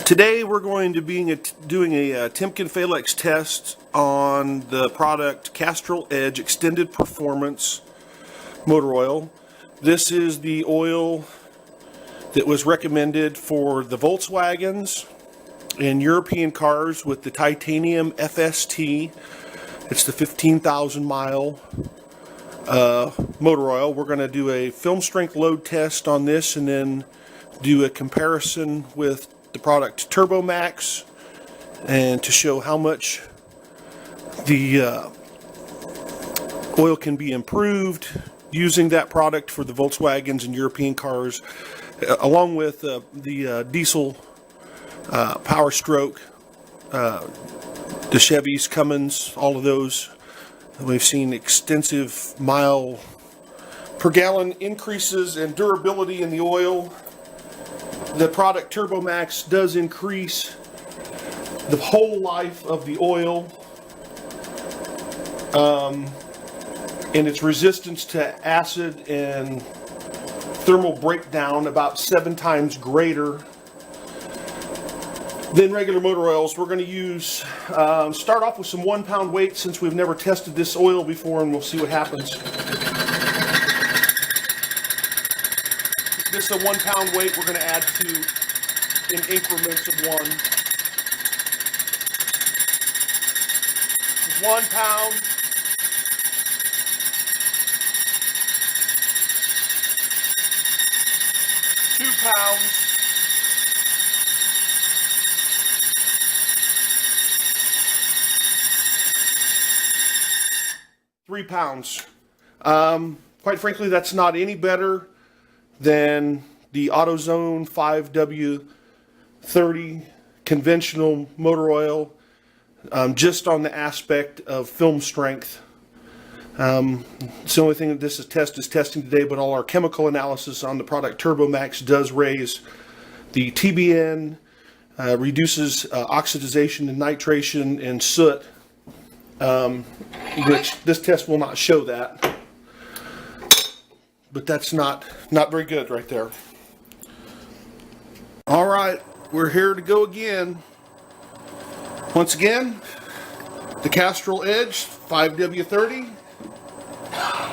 Today we're going to be doing a Timken Phalanx test on the product Castrol Edge Extended Performance Motor Oil. This is the oil that was recommended for the Volkswagens and European cars with the titanium FST. It's the 15,000 mile motor oil. We're going to do a film strength load test on this and then do a comparison with the product Turbo Maxx, and to show how much the oil can be improved using that product for the Volkswagens and European cars, along with the diesel Power Stroke, the Chevys, Cummins, all of those. We've seen extensive mile per gallon increases in durability in the oil. The product Turbo Maxx does increase the whole life of the oil and its resistance to acid and thermal breakdown about 7 times greater than regular motor oils. We're going to use start off with some 1 pound weight since we've never tested this oil before, and we'll see what happens. This is a 1 pound weight we're going to add to in increments of 1. 1 pound. 2 pounds. 3 pounds. Quite frankly, that's not any better than the AutoZone 5W30 conventional motor oil, just on the aspect of film strength. It's the only thing that this is testing today, but all our chemical analysis on the product Turbo Maxx does raise the TBN, reduces oxidization and nitration and soot, which this test will not show that. But that's not very good right there. All right, we're here to go again. Once again, the Castrol Edge 5W30.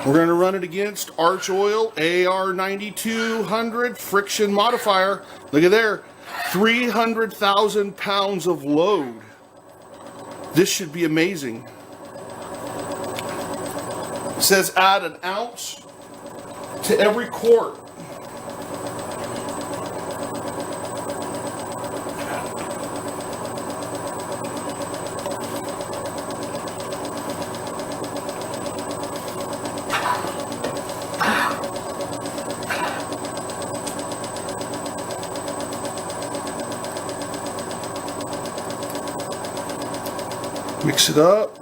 We're going to run it against Arch Oil AR9200 friction modifier. Look at there, 300,000 pounds of load. This should be amazing. It says add an ounce to every quart. Mix it up.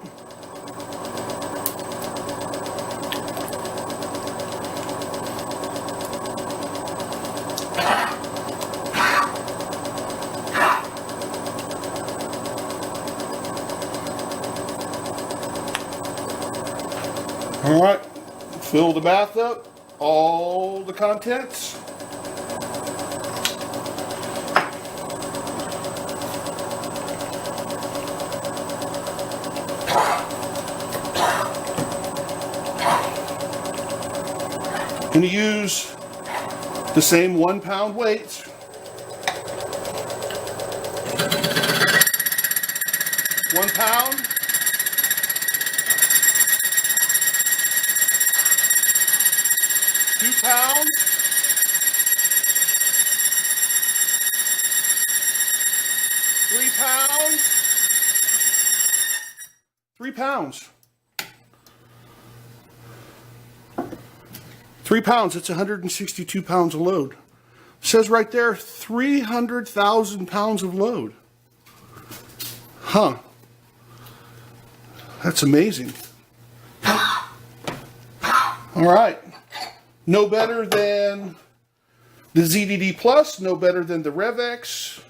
All right, fill the bath up, all the contents. Going to use the same 1 pound weights. One pound. 2 pounds. 3 pounds. 3 pounds. 3 pounds, it's 162 pounds of load. It says right there, 300,000 pounds of load. Huh. That's amazing. All right. No better than the ZDD Plus, no better than the Rev-x,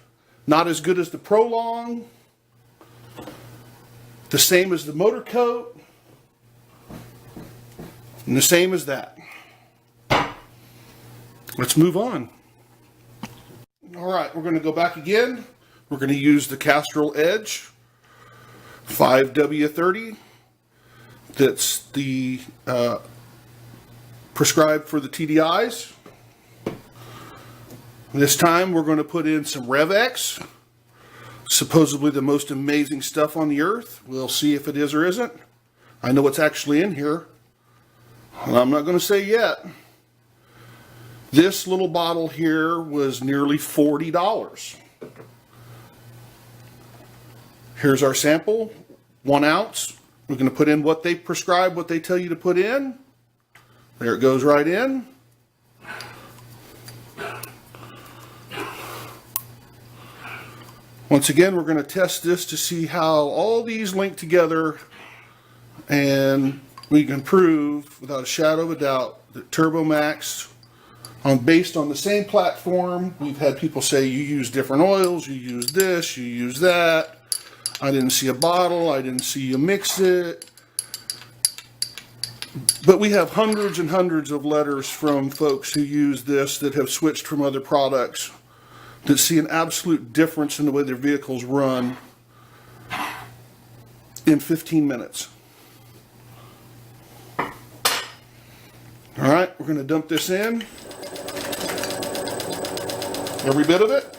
not as good as the Prolong, the same as the Motor Coat, and the same as that. Let's move on. All right, we're going to go back again we're going to use the Castrol Edge 5W30. That's the prescribed for the TDIs. This time we're going to put in some Rev-x, supposedly the most amazing stuff on the earth. We'll see if it is or isn't. I know what's actually in here. I'm not going to say yet. This little bottle here was nearly $40. Here's our sample, 1 ounce. We're going to put in what they prescribe, what they tell you to put in. There it goes right in. Once again, we're going to test this to see how all these link together, and we can prove without a shadow of a doubt that Turbo Maxx, based on the same platform, we've had people say you use different oils, you use this, you use that. I didn't see a bottle, I didn't see you mix it. But we have hundreds and hundreds of letters from folks who use this that have switched from other products, that see an absolute difference in the way their vehicles run in 15 minutes. All right, we're going to dump this in. Every bit of it.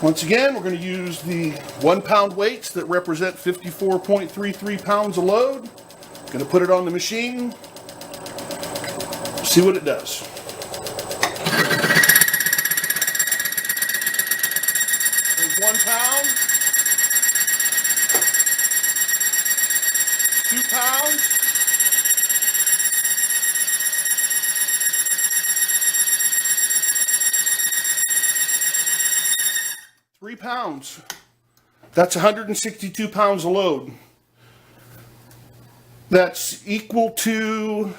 Once again, we're going to use the 1 pound weights that represent 54.33 pounds of load. Going to put it on the machine. See what it does. There's 1 pound, 2 pounds, 3 pounds. That's 162 pounds of load. That's equal to,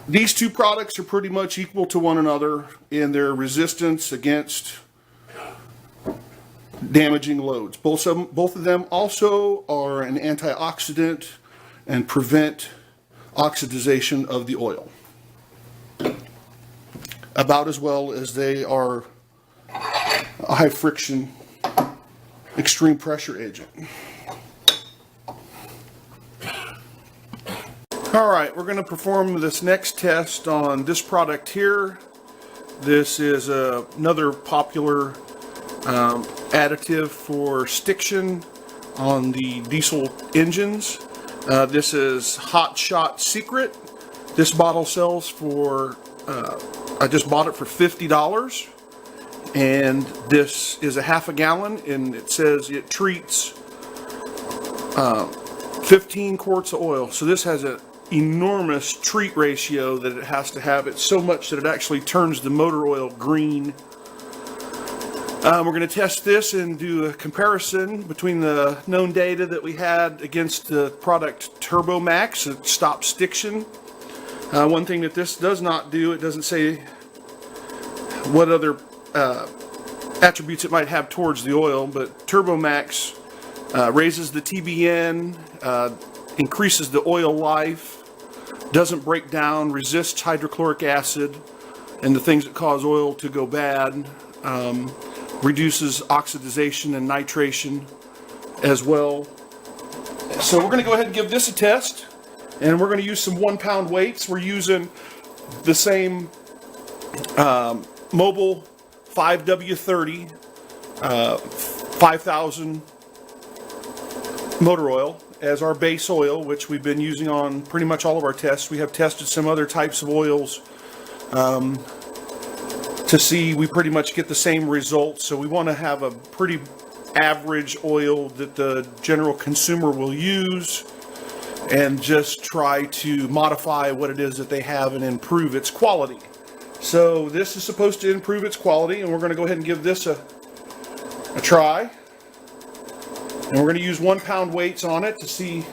these two products are pretty much equal to one another in their resistance against damaging loads. Both of them also are an antioxidant and prevent oxidization of the oil. About as well as they are a high friction, extreme pressure agent. Alright, we're going to perform this next test on this product here. This is another popular additive for stiction on the diesel engines. This is Hotshot Secret. This bottle sells for, I just bought it for $50. And this is a half a gallon, and it says it treats 15 quarts of oil. So this has an enormous treat ratio that it has to have. It's so much that it actually turns the motor oil green. We're going to test this and do a comparison between the known data that we had against the product Turbo Maxx. It stops stiction. One thing that this does not do, it doesn't say what other attributes it might have towards the oil, but Turbo Maxx raises the TBN, increases the oil life, doesn't break down, resists hydrochloric acid and the things that cause oil to go bad, reduces oxidization and nitration as well. So we're going to go ahead and give this a test, and we're going to use some 1 pound weights. We're using the same Mobile 5W30 5,000 motor oil as our base oil, which we've been using on pretty much all of our tests. We have tested some other types of oils to see we pretty much get the same results. So we want to have a pretty average oil that the general consumer will use, and just try to modify what it is that they have and improve its quality. So this is supposed to improve its quality, and we're going to go ahead and give this a try. And we're going to use 1 pound weights on it to see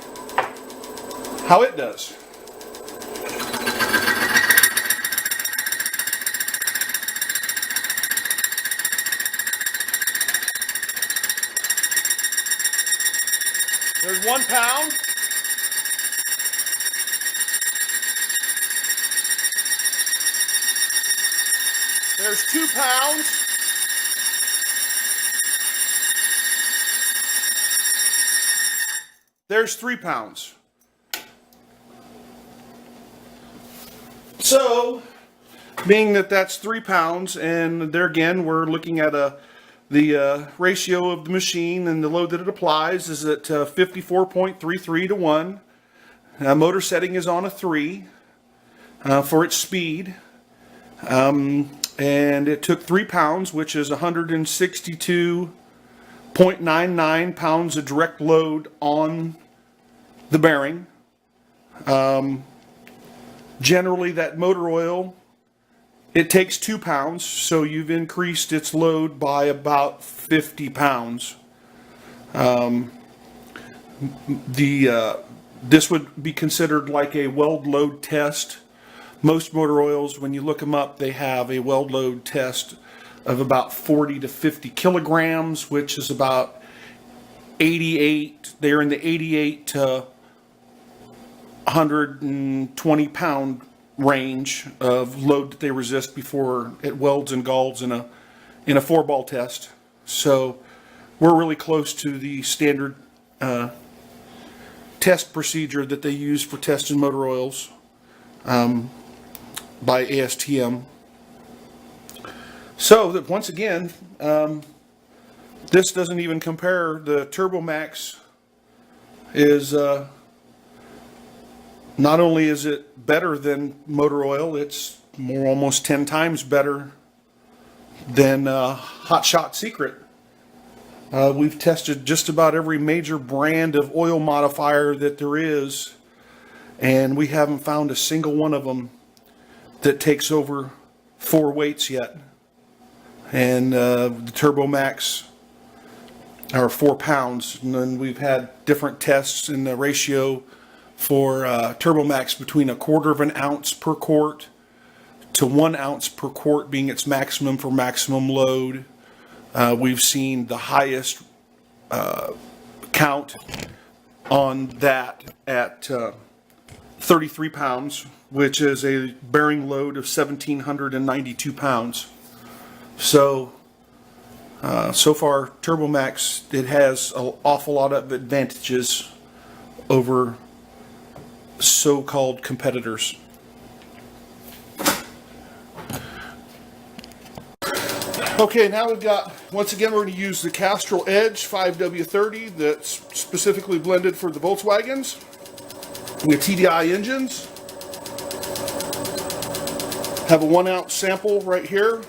how it does. There's 1 pound. There's 2 pounds. There's 3 pounds. So, being that that's 3 pounds, and there again, we're looking at the ratio of the machine and the load that it applies is at 54.33 to 1. Motor setting is on a 3 for its speed. And it took 3 pounds, which is 162.99 pounds of direct load on the bearing. Generally, that motor oil, it takes 2 pounds, so you've increased its load by about 50 pounds. This would be considered like a weld load test. Most motor oils, when you look them up, they have a weld load test of about 40 to 50 kilograms, which is about 88. They're in the 88 to 120 pound range of load that they resist before it welds and galls in a 4-ball test. So we're really close to the standard test procedure that they use for testing motor oils by ASTM. So that once again, this doesn't even compare. The Turbo Maxx is not only is it better than motor oil, it's almost 10 times better than Hotshot Secret. We've tested just about every major brand of oil modifier that there is, and we haven't found a single one of them that takes over 4 weights yet. And the Turbo Maxx are 4 pounds, and then we've had different tests in the ratio for Turbo Maxx between 1/4 of an ounce per quart to 1 ounce per quart being its maximum for maximum load. We've seen the highest count on that at 33 pounds, which is a bearing load of 1,792 pounds. So, so far, Turbo Maxx, it has an awful lot of advantages over so-called competitors. Okay, now we've got, once again, we're going to use the Castrol Edge 5W30 that's specifically blended for the Volkswagens. We have TDI engines. Have a 1 ounce sample right here.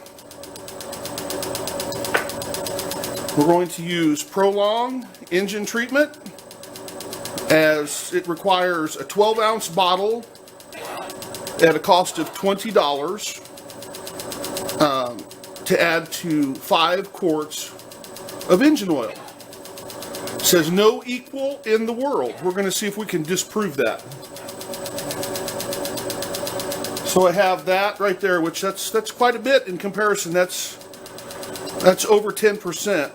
We're going to use Prolong engine treatment, as it requires a 12 ounce bottle at a cost of $20 to add to 5 quarts of engine oil. It says no equal in the world. We're going to see if we can disprove that. So I have that right there, which that's quite a bit in comparison. That's over 10%.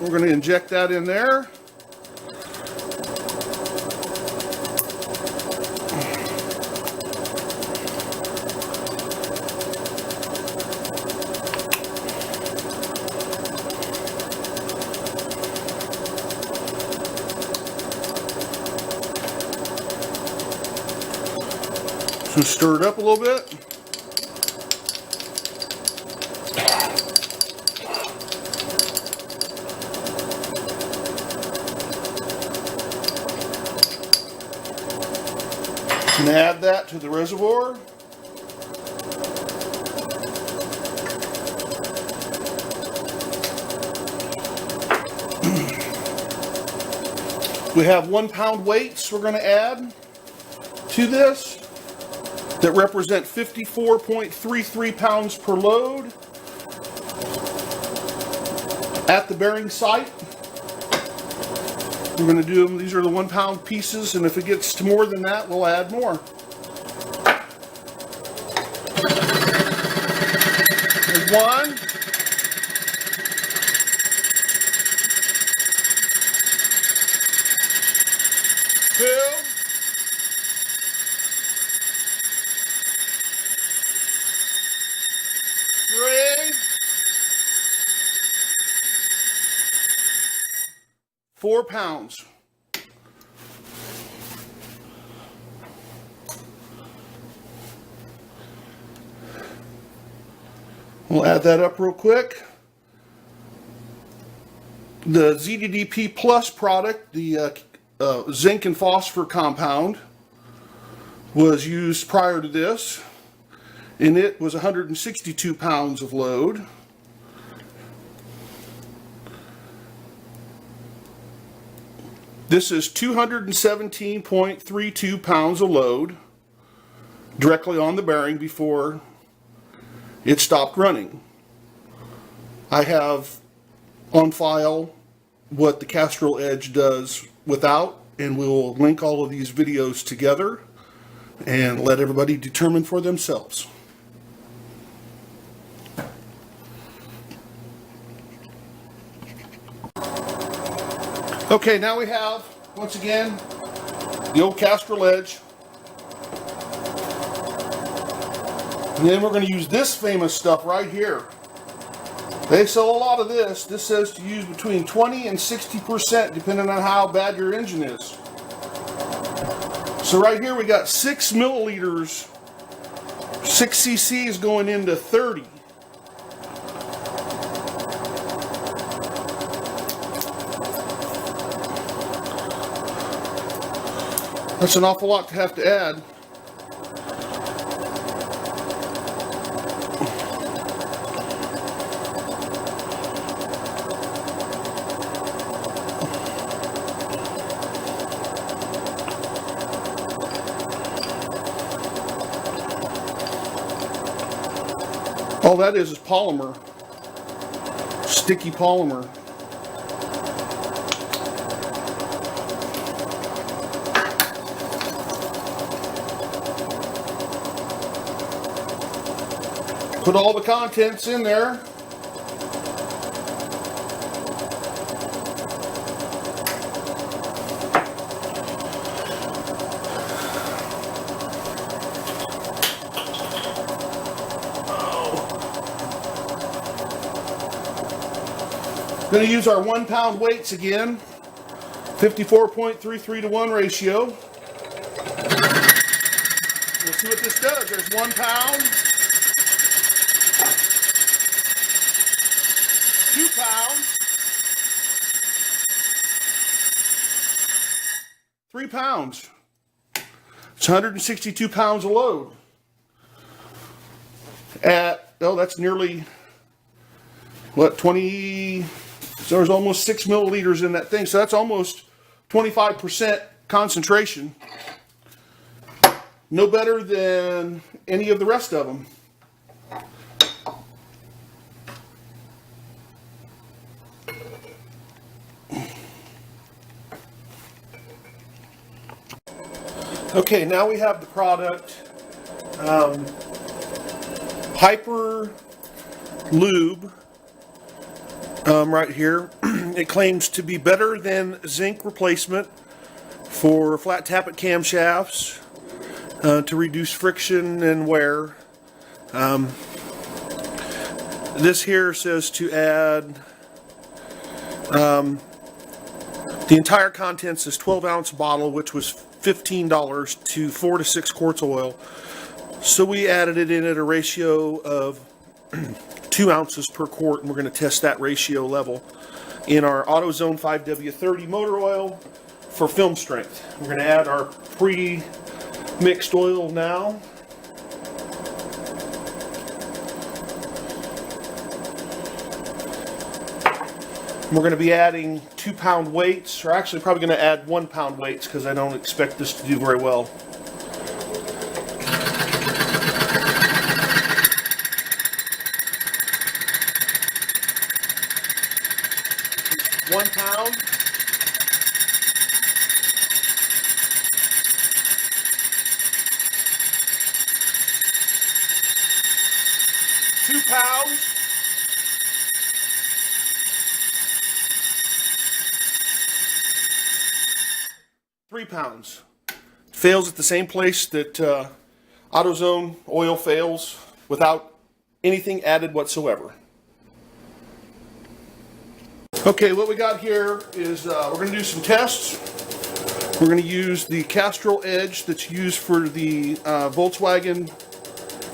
We're going to inject that in there. So stir it up a little bit. And add that to the reservoir. We have 1 pound weights we're going to add to this that represent 54.33 pounds per load at the bearing site. We're going to do them, these are the 1 pound pieces, and if it gets to more than that, we'll add more. There's 1. Two. 3. 4 pounds. We'll add that up real quick. The ZDDP Plus product, the zinc and phosphor compound, was used prior to this, and it was 162 pounds of load. This is 217.32 pounds of load directly on the bearing before it stopped running. I have on file what the Castrol Edge does without, and we'll link all of these videos together and let everybody determine for themselves. Okay, now we have, once again, the old Castrol Edge. And then we're going to use this famous stuff right here. They sell a lot of this. This says to use between 20 and 60% depending on how bad your engine is. So right here we got 6 milliliters, 6 cc's going into 30. That's an awful lot to have to add. All that is polymer, sticky polymer. Put all the contents in there. Going to use our 1 pound weights again, 54.33 to 1 ratio. We'll see what this does. There's 1 pound, 2 pounds, 3 pounds. It's 162 pounds of load. That's nearly, what, 20... So there's almost 6 milliliters in that thing. So that's almost 25% concentration. No better than any of the rest of them. Okay, now we have the product. Hyper Lube. Right here. It claims to be better than zinc replacement for flat tappet camshafts to reduce friction and wear. This here says to add the entire contents is 12-ounce bottle, which was $15 to 4 to 6 quarts of oil. So we added it in at a ratio of 2 ounces per quart, and we're going to test that ratio level in our AutoZone 5W30 motor oil for film strength. We're going to add our pre-mixed oil now. We're going to be adding 2 pound weights, or actually probably going to add 1 pound weights because I don't expect this to do very well. 1 pound. 2 pounds. 3 pounds. Fails at the same place that AutoZone oil fails, without anything added whatsoever. Okay, what we got here is we're going to do some tests. We're going to use the Castrol Edge that's used for the Volkswagen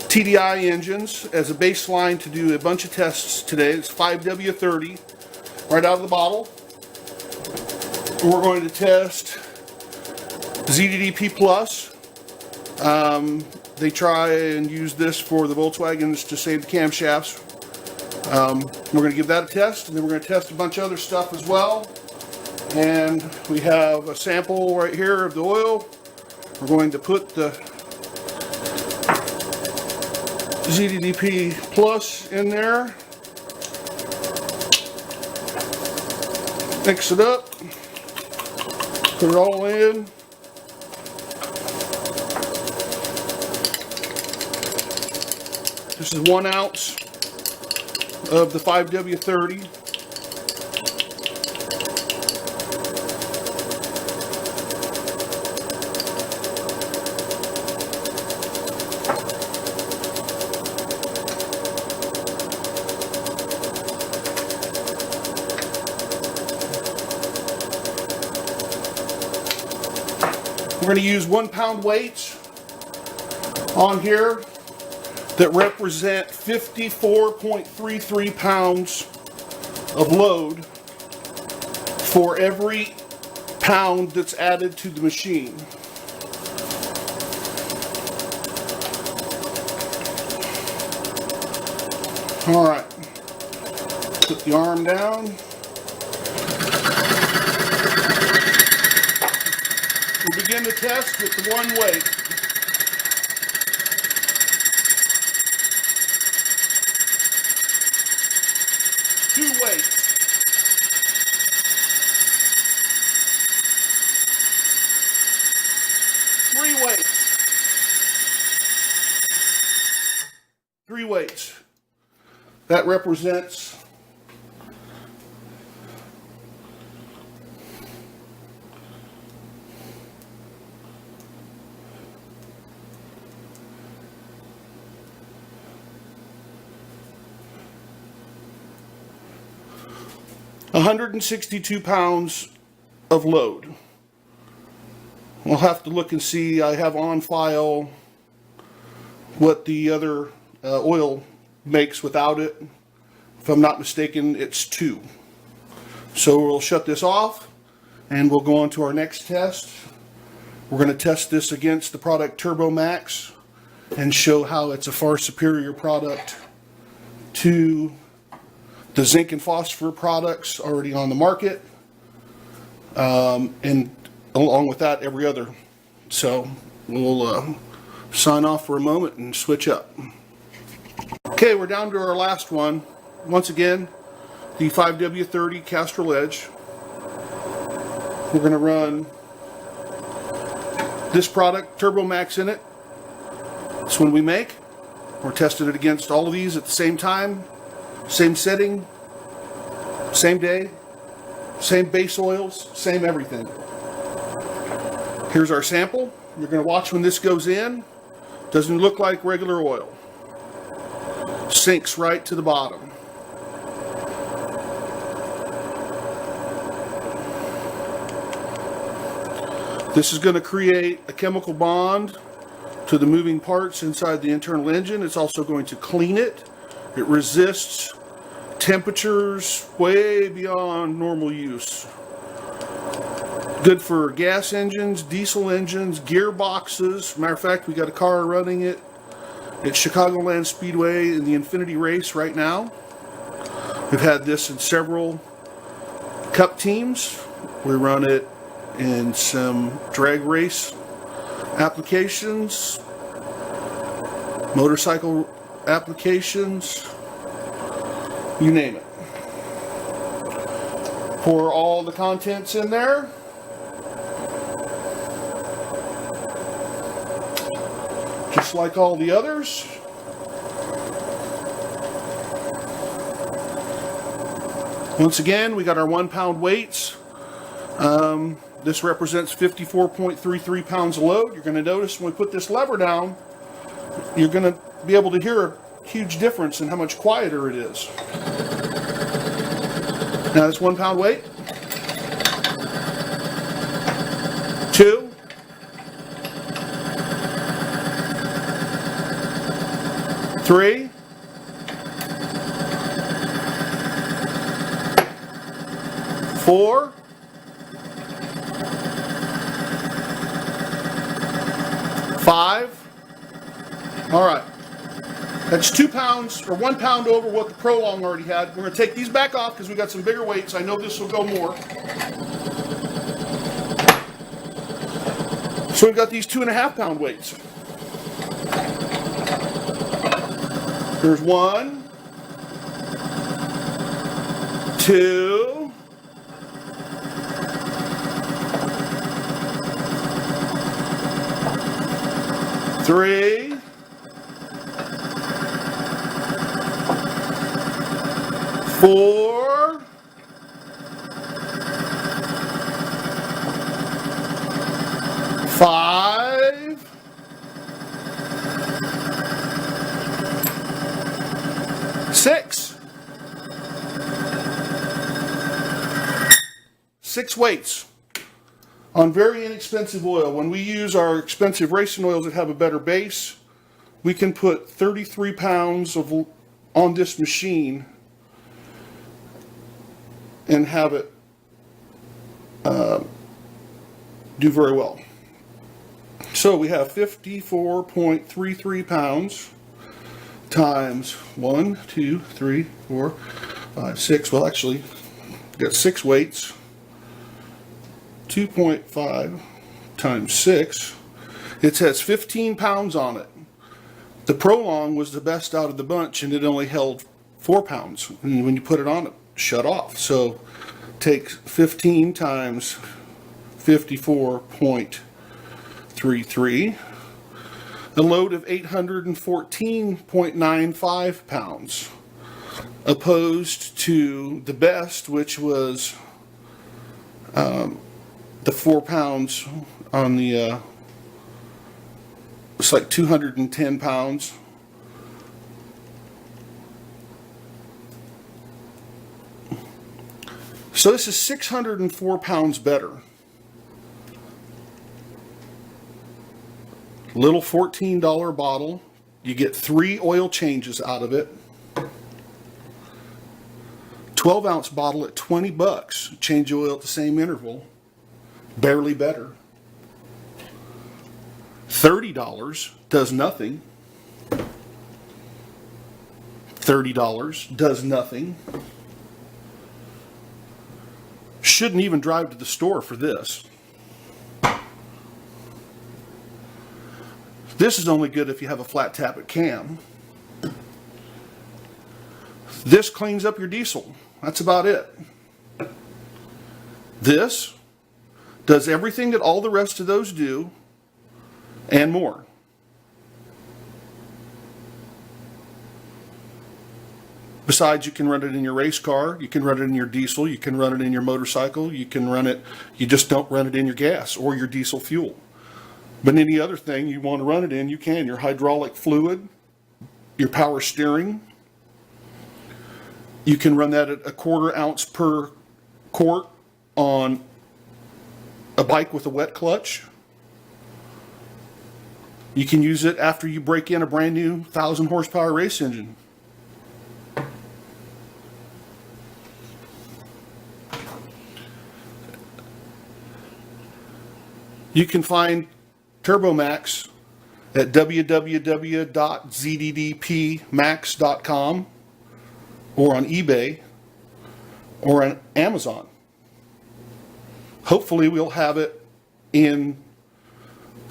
TDI engines as a baseline to do a bunch of tests today. It's 5W30 right out of the bottle. We're going to test ZDDP Plus. They try and use this for the Volkswagens to save the camshafts. We're going to give that a test, and then we're going to test a bunch of other stuff as well. And we have a sample right here of the oil. We're going to put the ZDDP Plus in there. Mix it up. Put it all in. This is 1 ounce of the 5W30. We're going to use 1 pound weights on here that represent 54.33 pounds of load for every pound that's added to the machine. All right, put the arm down. We'll begin the test with the 1 weight. Two weights. Three weights. 3 weights. That represents 162 pounds of load. We'll have to look and see. I have on file what the other oil makes without it. If I'm not mistaken, it's 2. So we'll shut this off and we'll go on to our next test. We're going to test this against the product Turbo Maxx and show how it's a far superior product to the zinc and phosphor products already on the market, and along with that, every other. So we'll sign off for a moment and switch up. Okay, we're down to our last one. Once again, the 5W30 Castrol Edge. We're going to run this product, Turbo Maxx, in it. This one we make. We're testing it against all of these at the same time. Same setting, same day, same base oils, same everything. Here's our sample. You're going to watch when this goes in. Doesn't look like regular oil. Sinks right to the bottom. This is going to create a chemical bond to the moving parts inside the internal engine. It's also going to clean it. It resists temperatures way beyond normal use. Good for gas engines, diesel engines, gearboxes. Matter of fact, we got a car running it at Chicagoland Speedway in the Infinity Race right now. We've had this in several cup teams. We run it in some drag race applications, motorcycle applications, you name it. Pour all the contents in there. Just like all the others. Once again, we got our 1 pound weights. This represents 54.33 pounds of load. You're going to notice when we put this lever down, you're going to be able to hear a huge difference in how much quieter it is. Now that's 1 pound weight. 2. 3. 4. 5. All right. That's 2 pounds or 1 pound over what the Prolong already had. We're going to take these back off because we got some bigger weights. I know this will go more. So we've got these 2.5 pound weights. There's 1, 2, 3, 4, 5, 6. 6 weights on very inexpensive oil. When we use our expensive racing oils that have a better base, we can put 33 pounds on this machine and have it do very well. So we have 54.33 pounds times 1, 2, 3, 4, 5, 6. Well, actually, we've got 6 weights. 2.5 times 6. It says 15 pounds on it. The Prolong was the best out of the bunch, and it only held 4 pounds. And when you put it on, it shut off. So take 15 times 54.33. A load of 814.95 pounds, opposed to the best, which was the 4 pounds on the, it's like 210 pounds. So this is 604 pounds better. Little $14 bottle. You get 3 oil changes out of it. 12-ounce bottle at $20. Change oil at the same interval. Barely better. $30 does nothing. $30 does nothing. Shouldn't even drive to the store for this. This is only good if you have a flat tappet cam. This cleans up your diesel. That's about it. This does everything that all the rest of those do and more. Besides, you can run it in your race car, you can run it in your diesel, you can run it in your motorcycle, you can run it, you just don't run it in your gas or your diesel fuel. But any other thing you want to run it in, you can. Your hydraulic fluid, your power steering. You can run that at 1/4 ounce per quart on a bike with a wet clutch. You can use it after you break in a brand new 1,000 horsepower race engine. You can find Turbo Maxx at www.zddpmax.com or on eBay or on Amazon. Hopefully we'll have it in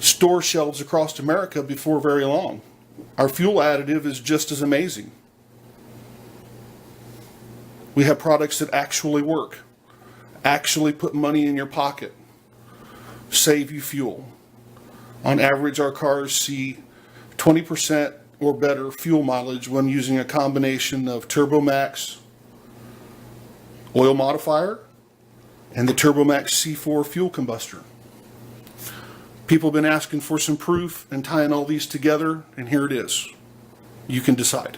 store shelves across America before very long. Our fuel additive is just as amazing. We have products that actually work, actually put money in your pocket, save you fuel. On average, our cars see 20% or better fuel mileage when using a combination of Turbo Maxx oil modifier and the Turbo Maxx C4 fuel combustor. People have been asking for some proof and tying all these together, and here it is. You can decide.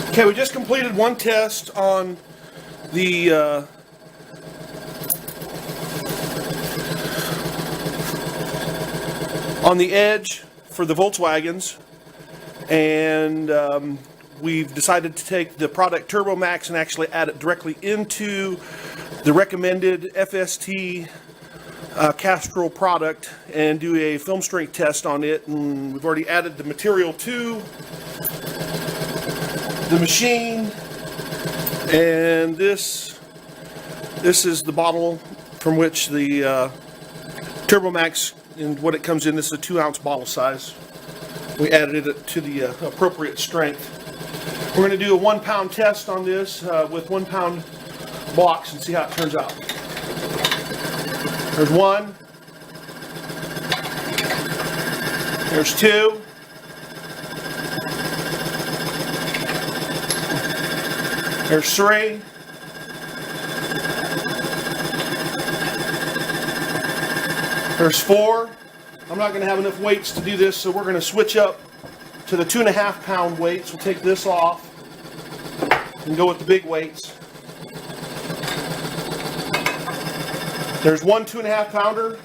Okay, we just completed one test on the Edge for the Volkswagens, and we've decided to take the product Turbo Maxx and actually add it directly into the recommended FST Castrol product and do a film strength test on it. And we've already added the material to the machine, and this is the bottle from which the Turbo Maxx, and what it comes in. This is a 2-ounce bottle size. We added it to the appropriate strength. We're going to do a 1-pound test on this with 1-pound blocks and see how it turns out. There's 1. There's 2. There's 3. There's 4. I'm not going to have enough weights to do this, so we're going to switch up to the 2.5-pound weights. We'll take this off and go with the big weights. There's 1 2.5-pounder.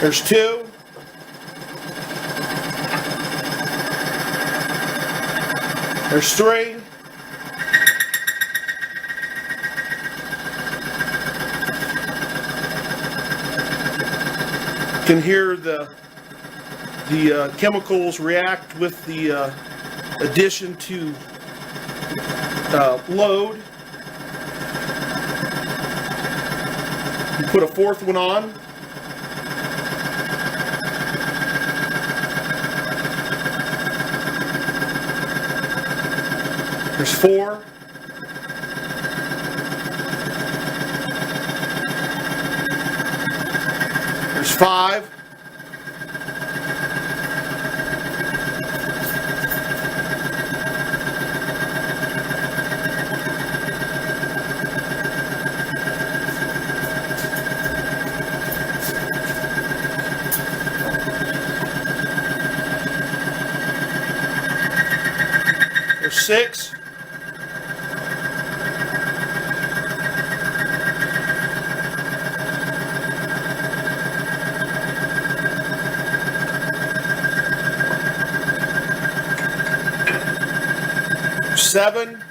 There's 2. There's 3. You can hear the chemicals react with the addition to load. You put a 4th one on. There's 4. There's 5. There's 6. There's 7.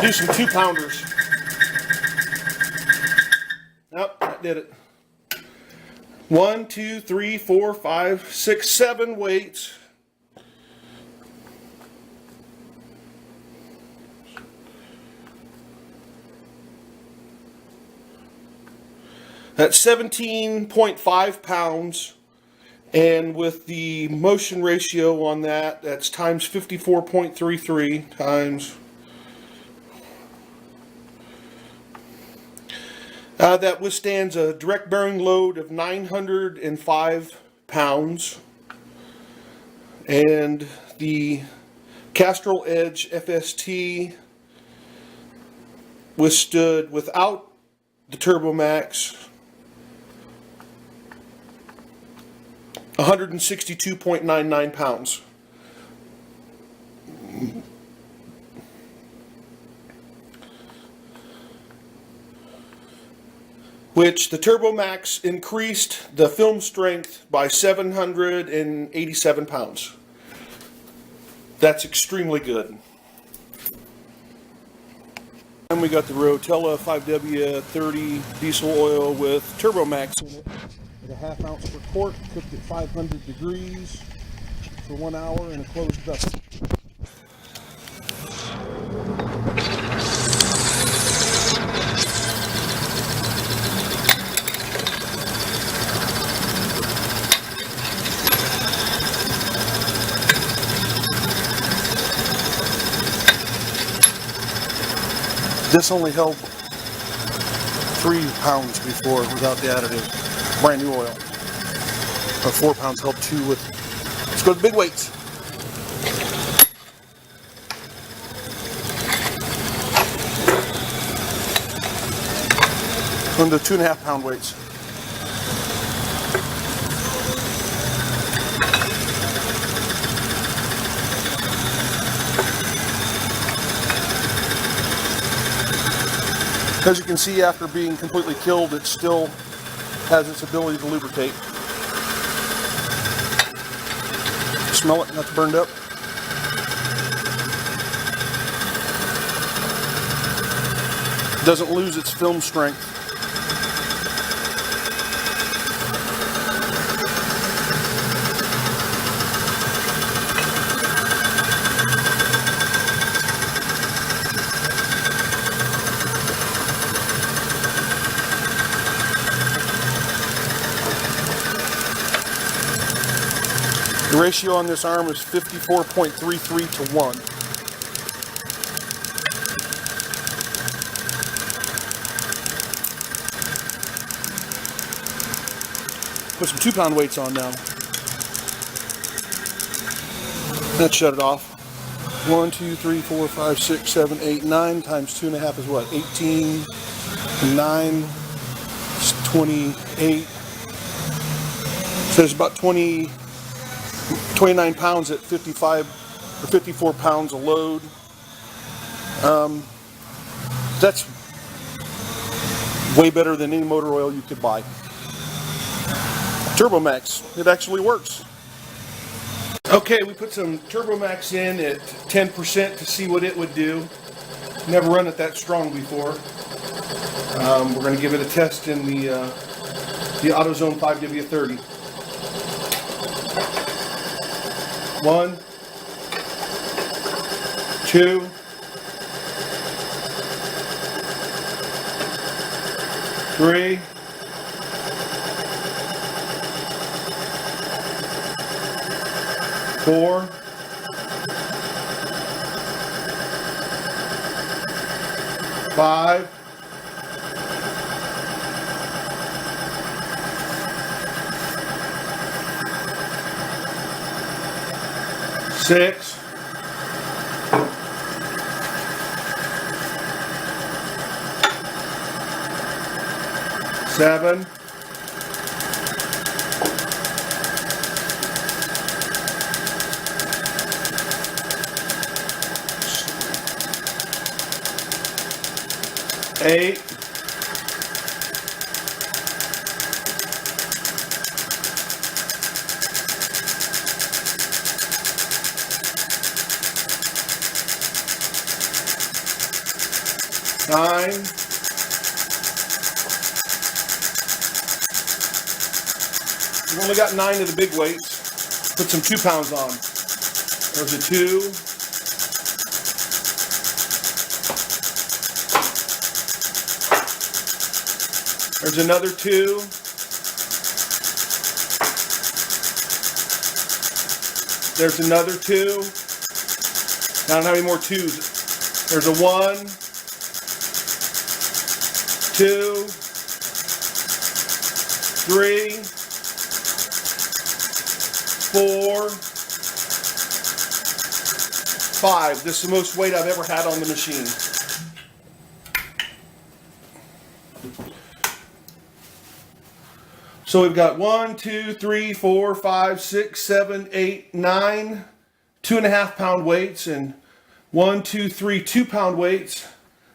Do some 2-pounders. Nope, that did it. 1, 2, 3, 4, 5, 6, 7 weights. That's 17.5 pounds. And with the motion ratio on that, that's times 54.33 times. That withstands a direct bearing load of 905 pounds. And the Castrol Edge FST withstood, without the Turbo Maxx, 162.99 pounds. Which the Turbo Maxx increased the film strength by 787 pounds. That's extremely good. And we got the Rotella 5W30 diesel oil with Turbo Maxx in it at a 1/2 ounce per quart, cooked at 500 degrees for 1 hour in a closed vessel. This only held 3 pounds before without the additive. Brand new oil. Or 4 pounds held 2 with. Let's go to the big weights. From the 2.5 pound weights. As you can see, after being completely killed, it still has its ability to lubricate. Smell it? That's burned up. It doesn't lose its film strength. The ratio on this arm is 54.33 to 1. Put some 2 pound weights on now. That shut it off. 1, 2, 3, 4, 5, 6, 7, 8, 9 times 2.5 is what? 18, 9, 28. So there's about 29 pounds at 55 or 54 pounds a load. That's way better than any motor oil you could buy. Turbo Maxx, it actually works. Okay, we put some Turbo Maxx in at 10% to see what it would do. Never run it that strong before. We're going to give it a test in the AutoZone 5W30. 1, 2, 3, 4, 5, 6, 7, 8, 9, 10. We've only got 9 of the big weights. Put some 2 pounds on. There's a 2. There's another 2. There's another 2. I don't have any more 2s. There's a 1, 2, 3, 4, 5. This is the most weight I've ever had on the machine. So we've got 1, 2, 3, 4, 5, 6, 7, 8, 9 2.5 pound weights, and 1, 2, 3 2 pound weights.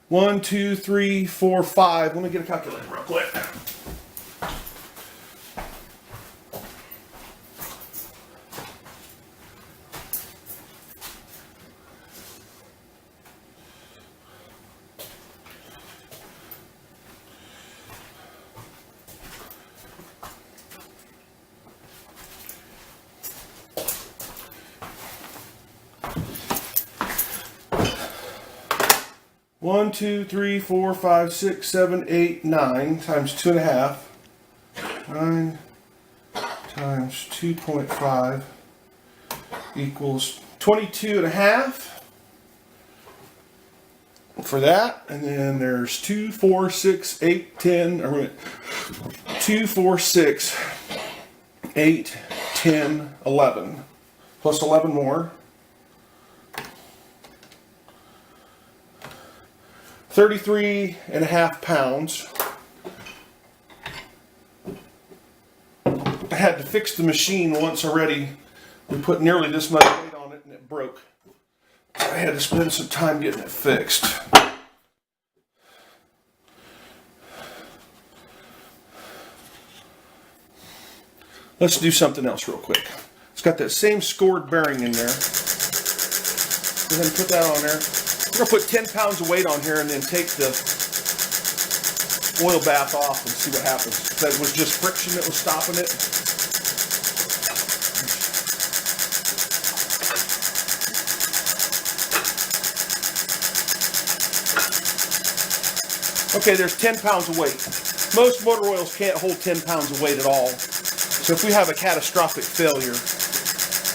1, 2, 3, 4, 5. Let me get a calculator real quick. One, 2, 3, 4, 5, 6, 7, 8, 9 times 2.5. 9 times 2.5 equals 22.5. for that. And then there's 2, 4, 6, 8, 10, or wait, 2, 4, 6, 8, 10, 11. Plus 11 more. 33.5 pounds. I had to fix the machine once already. We put nearly this much weight on it and it broke. So I had to spend some time getting it fixed. Let's do something else real quick. It's got that same scored bearing in there. Go ahead and put that on there. We're going to put 10 pounds of weight on here and then take the oil bath off and see what happens. That was just friction that was stopping it. Okay, there's 10 pounds of weight. Most motor oils can't hold 10 pounds of weight at all. So if we have a catastrophic failure,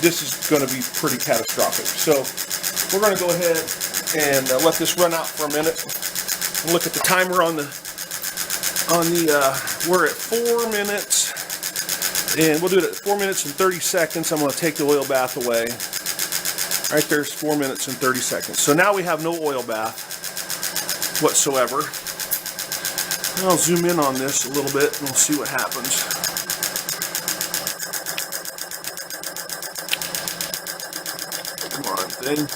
this is going to be pretty catastrophic. So we're going to go ahead and let this run out for a minute. Look at the timer on the we're at 4 minutes, and we'll do it at 4 minutes and 30 seconds. I'm going to take the oil bath away. Right there's 4 minutes and 30 seconds. So now we have no oil bath whatsoever. I'll zoom in on this a little bit and we'll see what happens. Come on, thing.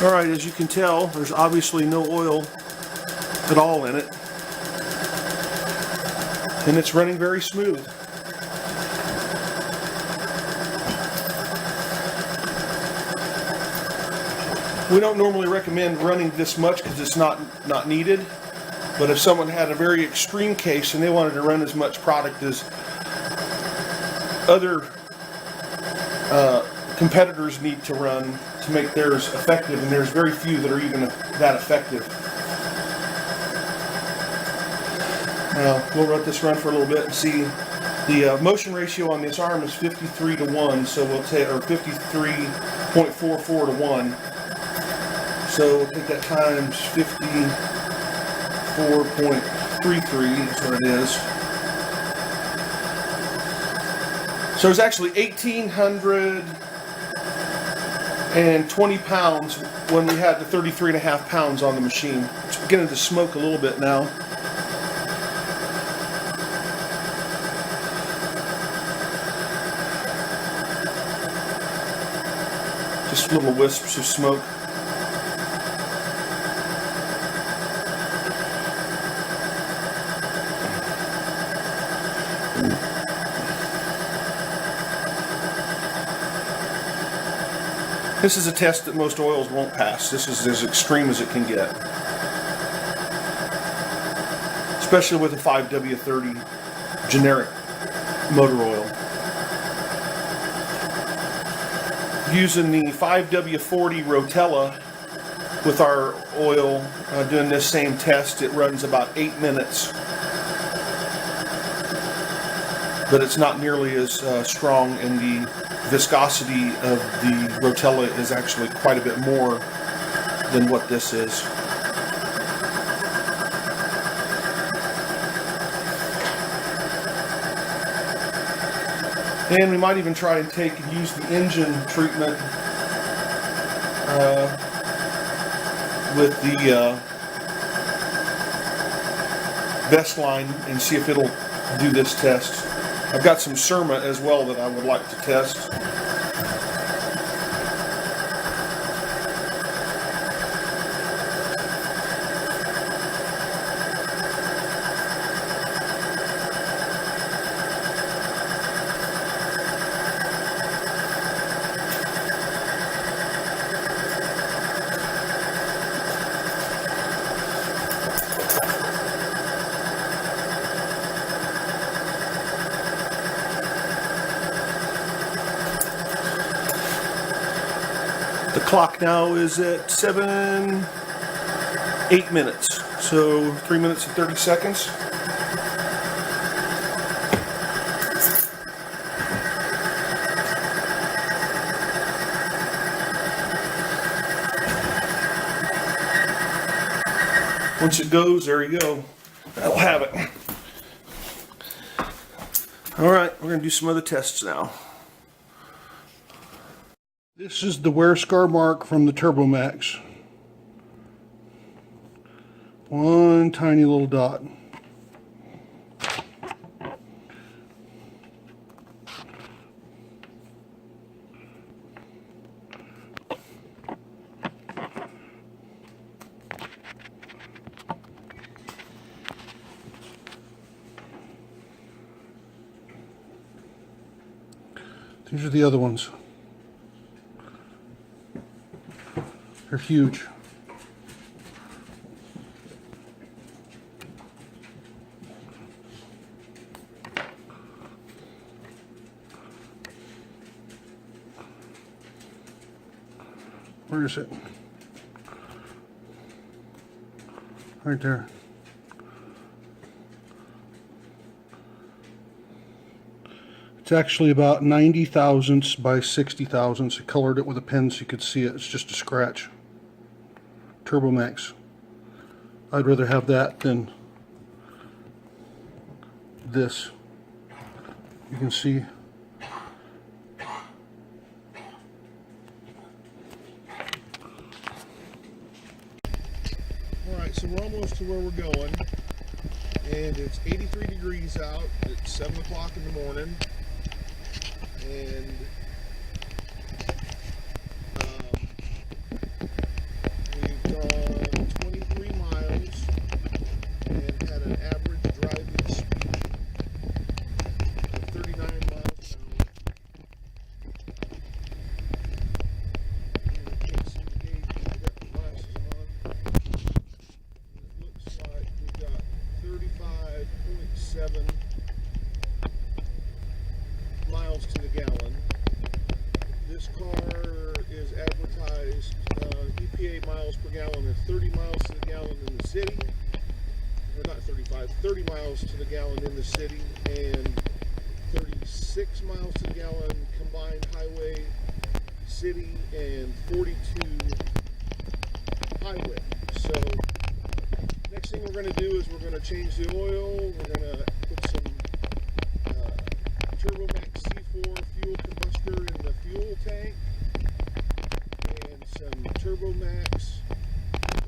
Alright, as you can tell, there's obviously no oil at all in it. And it's running very smooth. We don't normally recommend running this much because it's not needed. But if someone had a very extreme case and they wanted to run as much product as other competitors need to run to make theirs effective, and there's very few that are even that effective. Now we'll let this run for a little bit and see. The motion ratio on this arm is 53 to 1, so we'll take, or 53.44 to 1. So we'll take that times 54.33 is what it is. So it's actually 1,820 pounds when we had the 33.5 pounds on the machine. It's beginning to smoke a little bit now. Just little wisps of smoke. This is a test that most oils won't pass. This is as extreme as it can get. Especially with a 5W30 generic motor oil. Using the 5W40 Rotella with our oil, doing this same test, it runs about 8 minutes. But it's not nearly as strong, and the viscosity of the Rotella is actually quite a bit more than what this is. And we might even try and use the engine treatment with the vest line and see if it'll do this test. I've got some Surma as well that I would like to test. The clock now is at 8 minutes, so 3 minutes and 30 seconds. Once it goes, there you go. That'll have it. All right, we're going to do some other tests now. This is the wear scar mark from the Turbo Maxx. One tiny little dot. These are the other ones. They're huge. Where is it? Right there. It's actually about 90 thousandths by 60 thousandths. I colored it with a pen so you could see it. It's just a scratch. Turbo Maxx. I'd rather have that than this. You can see. Alright, so we're almost to where we're going. And it's 83 degrees out. It's 7 o'clock in the morning. And we've gone 23 miles and had an average driving speed of 39 miles an hour. And I can't see the gauge because I got the glasses on. And it looks like we've got 35.7 miles to the gallon. This car is advertised EPA miles per gallon of 30 miles to the gallon in the city, or not 35, 30 miles to the gallon in the city, and 36 miles to the gallon combined highway, city, and 42 highway. So next thing we're going to do is we're going to change the oil. We're going to put some Turbo Maxx C4 fuel combustor in the fuel tank and some Turbo Maxx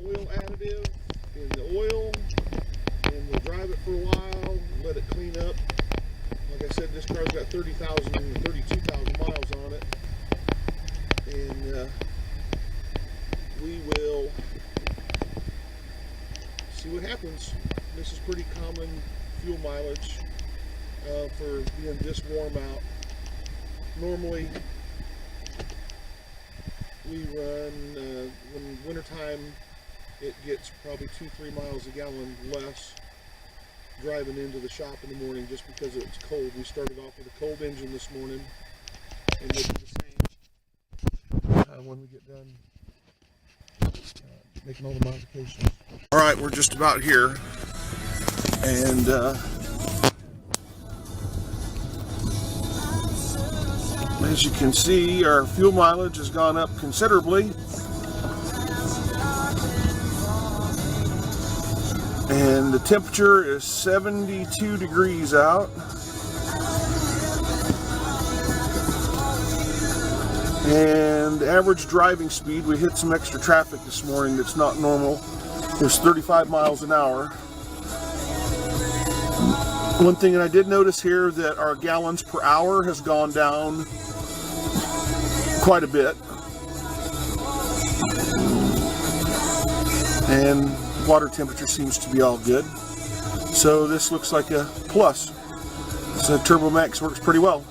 oil additive in the oil, and we'll drive it for a while, let it clean up. Like I said, this car's got 30,000 and 32,000 miles on it, and we will see what happens. This is pretty common fuel mileage for being this warm out. Normally we run, when wintertime, it gets probably 2-3 miles a gallon less driving into the shop in the morning just because it's cold. We started off with a cold engine this morning, and we'll do the same when we get done making all the modifications. All right, we're just about here, and as you can see, our fuel mileage has gone up considerably, and the temperature is 72 degrees out, and average driving speed, we hit some extra traffic this morning that's not normal. There's 35 miles an hour. One thing that I did notice here, that our gallons per hour has gone down quite a bit, and water temperature seems to be all good, so this looks like a plus. So Turbo Maxx works pretty well.